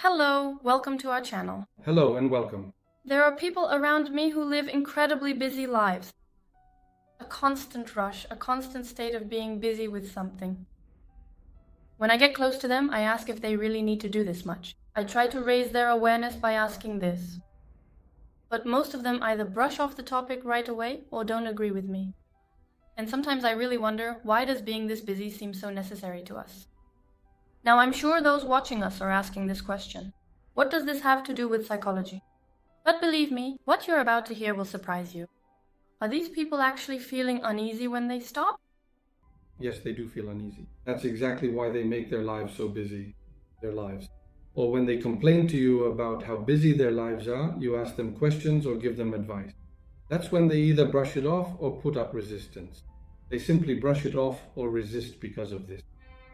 Hello, welcome to our channel. Hello and welcome. There are people around me who live incredibly busy lives. A constant rush, a constant state of being busy with something. When I get close to them, I ask if they really need to do this much. I try to raise their awareness by asking this. But most of them either brush off the topic right away or don't agree with me. And sometimes I really wonder, why does being this busy seem so necessary to us? Now, I'm sure those watching us are asking this question. What does this have to do with psychology? But believe me, what you're about to hear will surprise you. Are these people actually feeling uneasy when they stop? Yes, they do feel uneasy. That's exactly why they make their lives so busy, their lives. Or when they complain to you about how busy their lives are, you ask them questions or give them advice. That's when they either brush it off or put up resistance. They simply brush it off or resist because of this.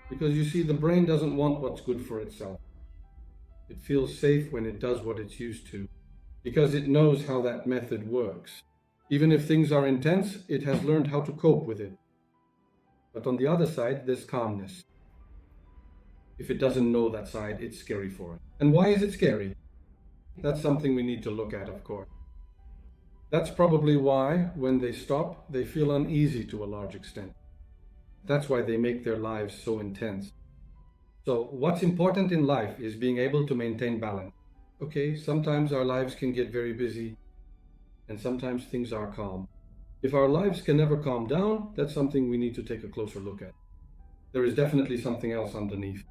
Because you see, the brain doesn't want what's good for itself. It feels safe when it does what it's used to, because it knows how that method works. Even if things are intense, it has learned how to cope with it. But on the other side, there's calmness. If it doesn't know that side, it's scary for it. And why is it scary? That's something we need to look at, of course. That's probably why, when they stop, they feel uneasy to a large extent. That's why they make their lives so intense. So what's important in life is being able to maintain balance. Okay, sometimes our lives can get very busy, and sometimes things are calm. If our lives can never calm down, that's something we need to take a closer look at. There is definitely something else underneath.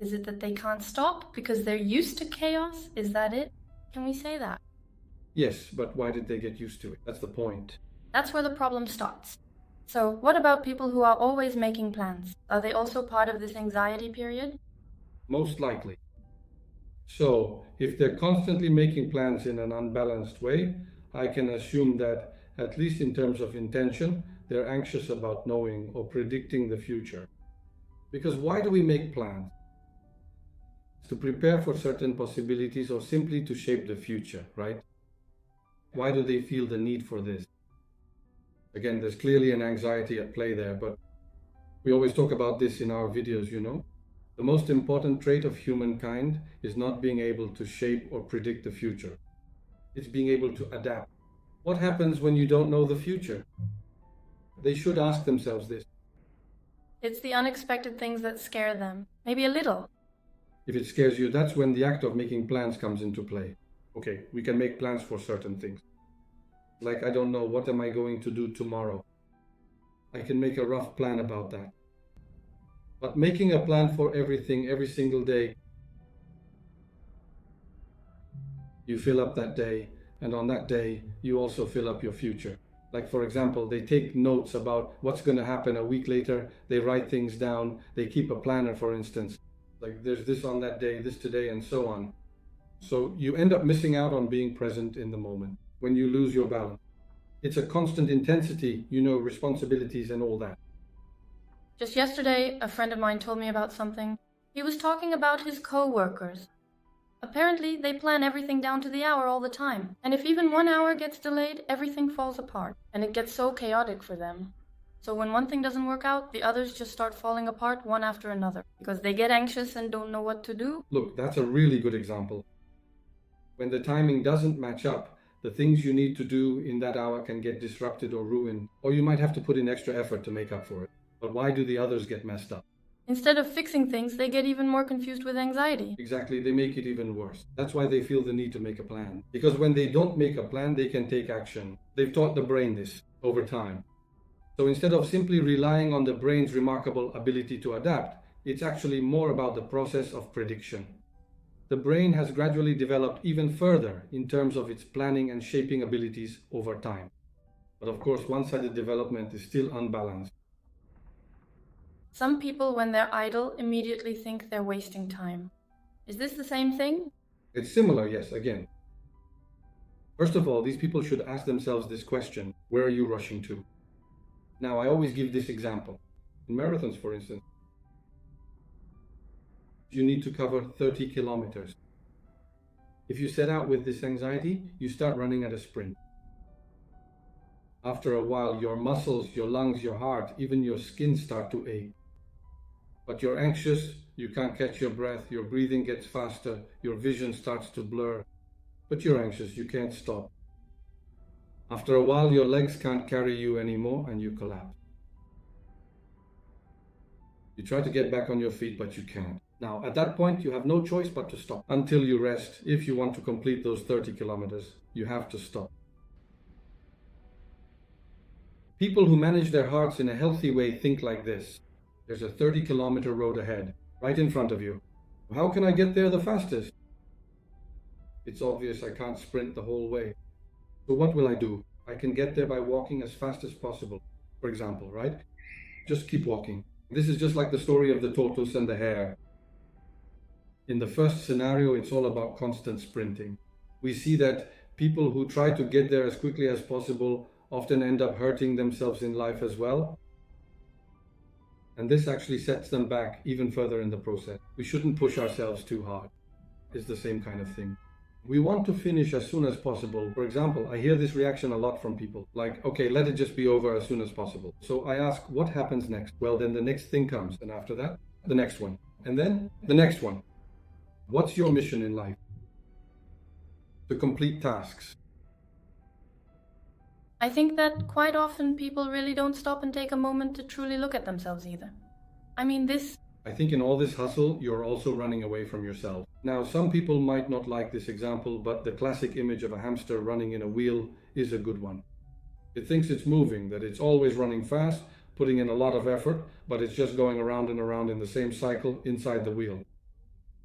Is it that they can't stop because they're used to chaos? Is that it? Can we say that? Yes, but why did they get used to it? That's the point. That's where the problem starts. So, what about people who are always making plans? Are they also part of this anxiety period? Most likely. So, if they're constantly making plans in an unbalanced way, I can assume that, at least in terms of intention, they're anxious about knowing or predicting the future. Because why do we make plans? To prepare for certain possibilities or simply to shape the future, right? Why do they feel the need for this? Again, there's clearly an anxiety at play there, but we always talk about this in our videos, you know. The most important trait of humankind is not being able to shape or predict the future. It's being able to adapt. What happens when you don't know the future? They should ask themselves this. It's the unexpected things that scare them. Maybe a little. If it scares you, that's when the act of making plans comes into play. Okay, we can make plans for certain things. Like, I don't know, what am I going to do tomorrow? I can make a rough plan about that. But making a plan for everything every single day, you fill up that day, and on that day, you also fill up your future. Like, for example, they take notes about what's going to happen a week later, they write things down, they keep a planner, for instance. Like, there's this on that day, this today, and so on. So you end up missing out on being present in the moment when you lose your balance. It's a constant intensity, you know, responsibilities and all that. Just yesterday, a friend of mine told me about something. He was talking about his co-workers. Apparently, they plan everything down to the hour all the time. And if even 1 hour gets delayed, everything falls apart. And it gets so chaotic for them. So when one thing doesn't work out, the others just start falling apart one after another. Because they get anxious and don't know what to do. Look, that's a really good example. When the timing doesn't match up, the things you need to do in that hour can get disrupted or ruined. Or you might have to put in extra effort to make up for it. But why do the others get messed up? Instead of fixing things, they get even more confused with anxiety. Exactly, they make it even worse. That's why they feel the need to make a plan. Because when they don't make a plan, they can take action. They've taught the brain this over time. So instead of simply relying on the brain's remarkable ability to adapt, it's actually more about the process of prediction. The brain has gradually developed even further in terms of its planning and shaping abilities over time. But of course, one-sided development is still unbalanced. Some people, when they're idle, immediately think they're wasting time. Is this the same thing? It's similar, yes, again. First of all, these people should ask themselves this question: where are you rushing to? Now, I always give this example. In marathons, for instance, you need to cover 30 kilometers. If you set out with this anxiety, you start running at a sprint. After a while, your muscles, your lungs, your heart, even your skin start to ache. But you're anxious, you can't catch your breath, your breathing gets faster, your vision starts to blur. But you're anxious, you can't stop. After a while, your legs can't carry you anymore and you collapse. You try to get back on your feet, but you can't. Now, at that point, you have no choice but to stop until you rest. If you want to complete those 30 kilometers, you have to stop. People who manage their hearts in a healthy way think like this. There's a 30-kilometer road ahead, right in front of you. How can I get there the fastest? It's obvious I can't sprint the whole way. So what will I do? I can get there by walking as fast as possible, for example, right? Just keep walking. This is just like the story of the tortoise and the hare. In the first scenario, it's all about constant sprinting. We see that people who try to get there as quickly as possible often end up hurting themselves in life as well. And this actually sets them back even further in the process. We shouldn't push ourselves too hard. It's the same kind of thing. We want to finish as soon as possible. For example, I hear this reaction a lot from people. Like, okay, let it just be over as soon as possible. So I ask, what happens next? Well, then the next thing comes. And after that, the next one. And then the next one. What's your mission in life? To complete tasks. I think that quite often people really don't stop and take a moment to truly look at themselves either. I think in all this hustle, you're also running away from yourself. Now, some people might not like this example, but the classic image of a hamster running in a wheel is a good one. It thinks it's moving, that it's always running fast, putting in a lot of effort, but it's just going around and around in the same cycle inside the wheel.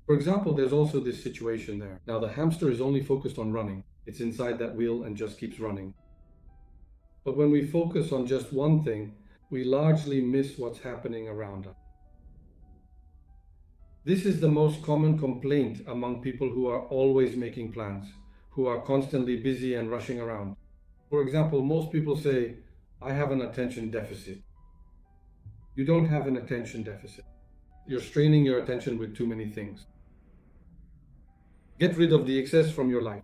For example, there's also this situation there. Now, the hamster is only focused on running. It's inside that wheel and just keeps running. But when we focus on just one thing, we largely miss what's happening around us. This is the most common complaint among people who are always making plans, who are constantly busy and rushing around. For example, most people say, I have an attention deficit. You don't have an attention deficit. You're straining your attention with too many things. Get rid of the excess from your life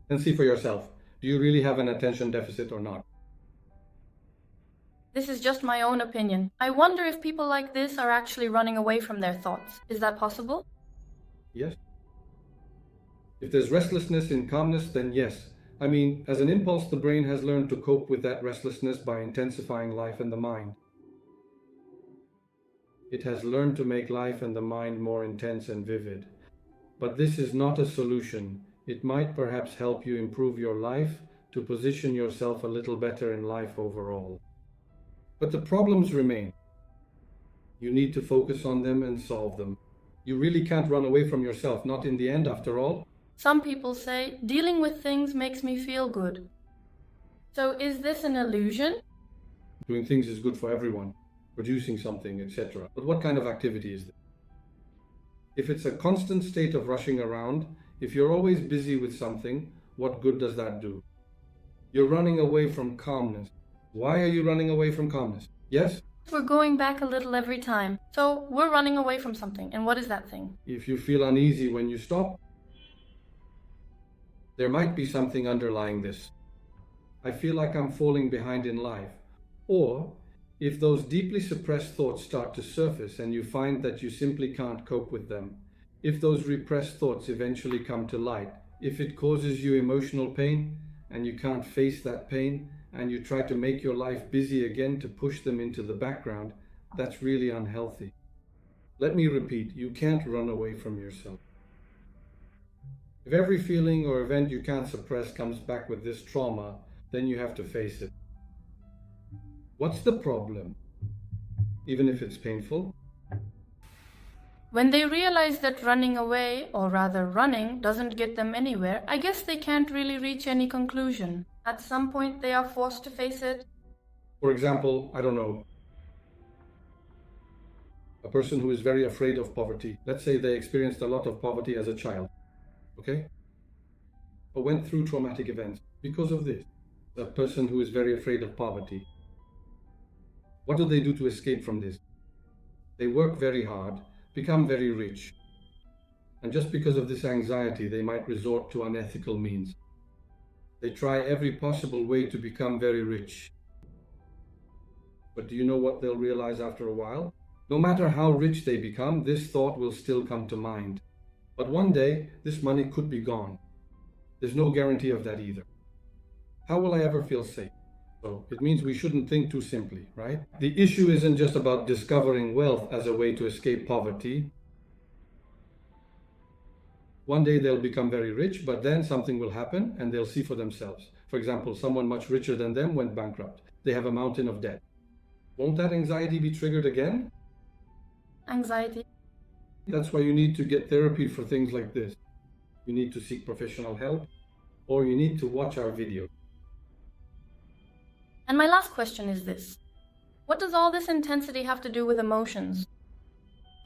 and see for yourself, do you really have an attention deficit or not? This is just my own opinion. I wonder if people like this are actually running away from their thoughts. Is that possible? Yes. If there's restlessness in calmness, then yes. As an impulse, the brain has learned to cope with that restlessness by intensifying life and the mind. It has learned to make life and the mind more intense and vivid. But this is not a solution. It might perhaps help you improve your life to position yourself a little better in life overall. But the problems remain. You need to focus on them and solve them. You really can't run away from yourself, not in the end after all. Some people say, dealing with things makes me feel good. So is this an illusion? Doing things is good for everyone, producing something, etc. But what kind of activity is this? If it's a constant state of rushing around, if you're always busy with something, what good does that do? You're running away from calmness. Why are you running away from calmness? Yes? We're going back a little every time. So we're running away from something. And what is that thing? If you feel uneasy when you stop, there might be something underlying this. I feel like I'm falling behind in life. Or, if those deeply suppressed thoughts start to surface and you find that you simply can't cope with them, if those repressed thoughts eventually come to light, if it causes you emotional pain and you can't face that pain, and you try to make your life busy again to push them into the background, that's really unhealthy. Let me repeat, you can't run away from yourself. If every feeling or event you can't suppress comes back with this trauma, then you have to face it. What's the problem? Even if it's painful? When they realize that running away, or rather running, doesn't get them anywhere, I guess they can't really reach any conclusion. At some point they are forced to face it. For example, I don't know, a person who is very afraid of poverty. Let's say they experienced a lot of poverty as a child, okay? Or went through traumatic events because of this. A person who is very afraid of poverty. What do they do to escape from this? They work very hard, become very rich. And just because of this anxiety, they might resort to unethical means. They try every possible way to become very rich. But do you know what they'll realize after a while? No matter how rich they become, this thought will still come to mind. But one day, this money could be gone. There's no guarantee of that either. How will I ever feel safe? So it means we shouldn't think too simply, right? The issue isn't just about discovering wealth as a way to escape poverty. One day they'll become very rich, but then something will happen and they'll see for themselves. For example, someone much richer than them went bankrupt. They have a mountain of debt. Won't that anxiety be triggered again? Anxiety. That's why you need to get therapy for things like this. You need to seek professional help, or you need to watch our video. And my last question is this. What does all this intensity have to do with emotions?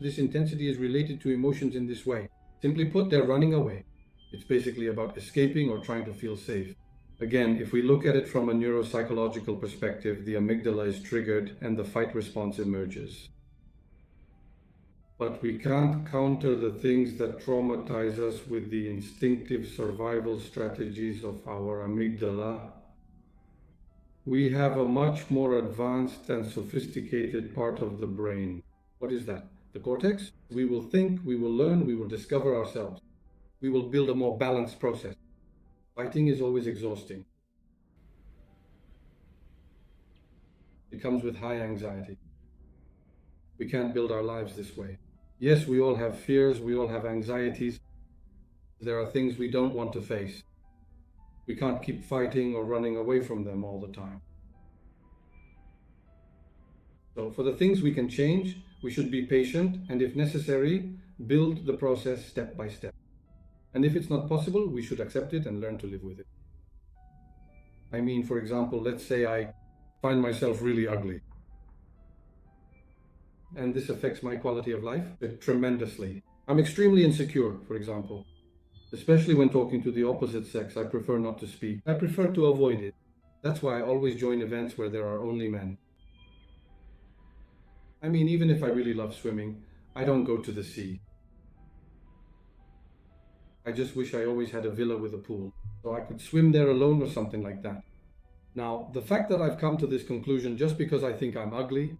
This intensity is related to emotions in this way. Simply put, they're running away. It's basically about escaping or trying to feel safe. Again, if we look at it from a neuropsychological perspective, the amygdala is triggered and the fight response emerges. But we can't counter the things that traumatize us with the instinctive survival strategies of our amygdala. We have a much more advanced and sophisticated part of the brain. What is that? The cortex? We will think, we will learn, we will discover ourselves. We will build a more balanced process. Fighting is always exhausting. It comes with high anxiety. We can't build our lives this way. Yes, we all have fears, we all have anxieties. There are things we don't want to face. We can't keep fighting or running away from them all the time. So for the things we can change, we should be patient and, if necessary, build the process step by step. And if it's not possible, we should accept it and learn to live with it. I mean, for example, let's say I find myself really ugly. And this affects my quality of life tremendously. I'm extremely insecure, for example. Especially when talking to the opposite sex, I prefer not to speak. I prefer to avoid it. That's why I always join events where there are only men. I mean, even if I really love swimming, I don't go to the sea. I just wish I always had a villa with a pool, so I could swim there alone or something like that. Now, the fact that I've come to this conclusion just because I think I'm ugly,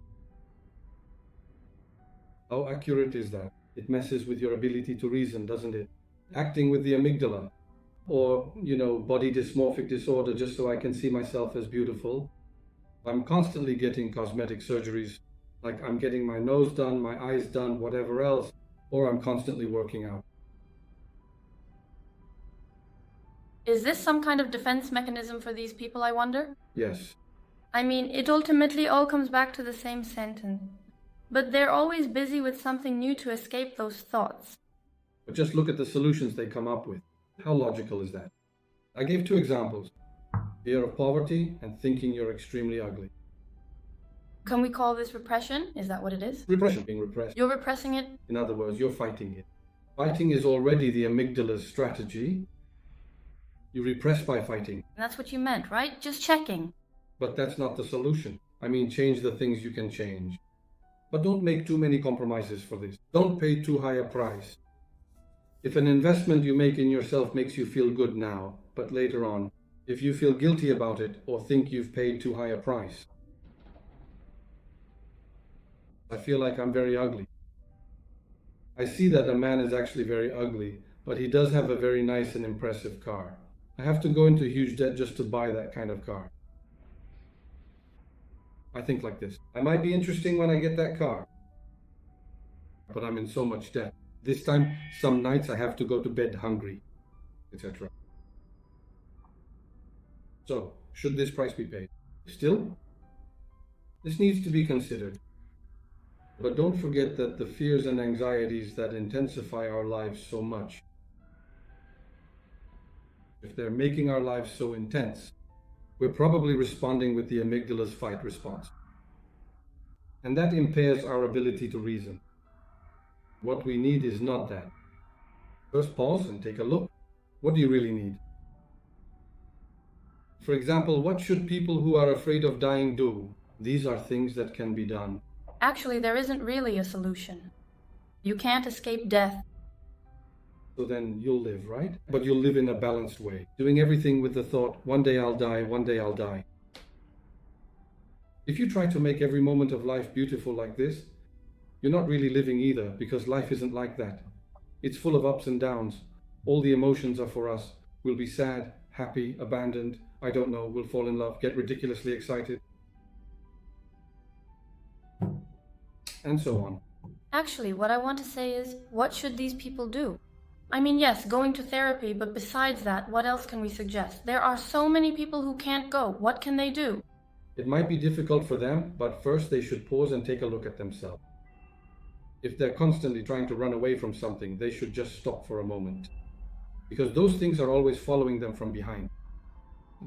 how accurate is that? It messes with your ability to reason, doesn't it? Acting with the amygdala, or, body dysmorphic disorder just so I can see myself as beautiful. I'm constantly getting cosmetic surgeries, like I'm getting my nose done, my eyes done, whatever else, or I'm constantly working out. Is this some kind of defense mechanism for these people, I wonder? Yes. I mean, it ultimately all comes back to the same sentence. But they're always busy with something new to escape those thoughts. But just look at the solutions they come up with. How logical is that? I gave 2 examples. Fear of poverty and thinking you're extremely ugly. Can we call this repression? Is that what it is? Repression, being repressed. You're repressing it? In other words, you're fighting it. Fighting is already the amygdala's strategy. You repress by fighting. And that's what you meant, right? Just checking. But that's not the solution. I mean, change the things you can change. But don't make too many compromises for this. Don't pay too high a price. If an investment you make in yourself makes you feel good now, but later on, if you feel guilty about it or think you've paid too high a price. I feel like I'm very ugly. I see that a man is actually very ugly, but he does have a very nice and impressive car. I have to go into huge debt just to buy that kind of car. I think like this. I might be interesting when I get that car, but I'm in so much debt. This time, some nights I have to go to bed hungry, etc. So, should this price be paid? Still, this needs to be considered. But don't forget that the fears and anxieties that intensify our lives so much, if they're making our lives so intense, we're probably responding with the amygdala's fight response. And that impairs our ability to reason. What we need is not that. First pause and take a look. What do you really need? For example, what should people who are afraid of dying do? These are things that can be done. Actually, there isn't really a solution. You can't escape death. So then you'll live, right? But you'll live in a balanced way, doing everything with the thought, one day I'll die, one day I'll die. If you try to make every moment of life beautiful like this, you're not really living either, because life isn't like that. It's full of ups and downs. All the emotions are for us. We'll be sad, happy, abandoned, I don't know, we'll fall in love, get ridiculously excited, and so on. Actually, what I want to say is, what should these people do? I mean, yes, going to therapy, but besides that, what else can we suggest? There are so many people who can't go. What can they do? It might be difficult for them, but first they should pause and take a look at themselves. If they're constantly trying to run away from something, they should just stop for a moment. Because those things are always following them from behind.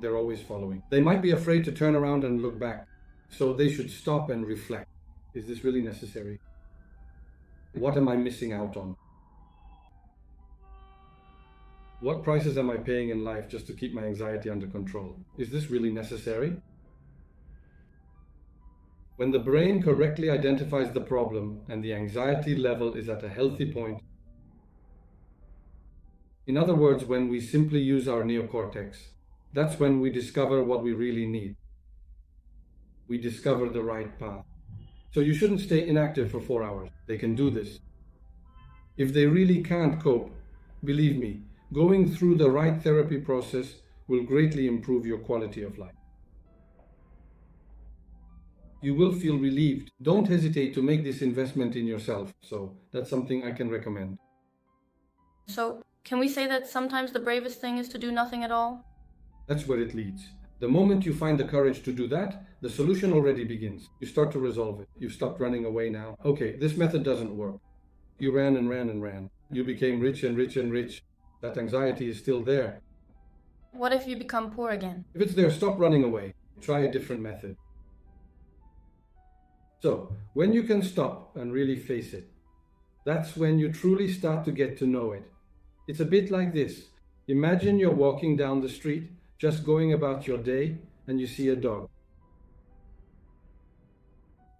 They're always following. They might be afraid to turn around and look back. So they should stop and reflect. Is this really necessary? What am I missing out on? What prices am I paying in life just to keep my anxiety under control? Is this really necessary? When the brain correctly identifies the problem and the anxiety level is at a healthy point, in other words, when we simply use our neocortex, that's when we discover what we really need. We discover the right path. So you shouldn't stay inactive for 4 hours. They can do this. If they really can't cope, believe me, going through the right therapy process will greatly improve your quality of life. You will feel relieved. Don't hesitate to make this investment in yourself. So that's something I can recommend. So, can we say that sometimes the bravest thing is to do nothing at all? That's where it leads. The moment you find the courage to do that, the solution already begins. You start to resolve it. You've stopped running away now. Okay, this method doesn't work. You ran and ran and ran. You became rich and rich and rich. That anxiety is still there. What if you become poor again? If it's there, stop running away. Try a different method. So, when you can stop and really face it, that's when you truly start to get to know it. It's a bit like this. Imagine you're walking down the street, just going about your day, and you see a dog.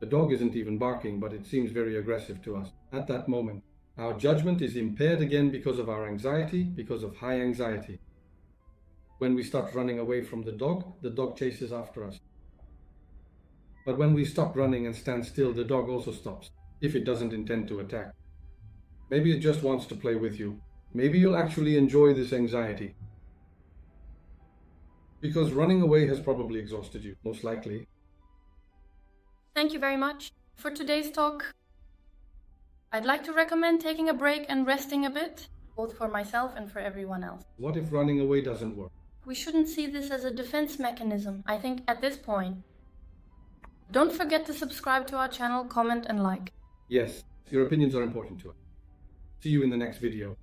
The dog isn't even barking, but it seems very aggressive to us. At that moment, our judgment is impaired again because of our anxiety, because of high anxiety. When we start running away from the dog chases after us. But when we stop running and stand still, the dog also stops, if it doesn't intend to attack. Maybe it just wants to play with you. Maybe you'll actually enjoy this anxiety. Because running away has probably exhausted you, most likely. Thank you very much for today's talk. I'd like to recommend taking a break and resting a bit, both for myself and for everyone else. What if running away doesn't work? We shouldn't see this as a defense mechanism, I think, at this point. Don't forget to subscribe to our channel, comment and like. Yes, your opinions are important to us. See you in the next video.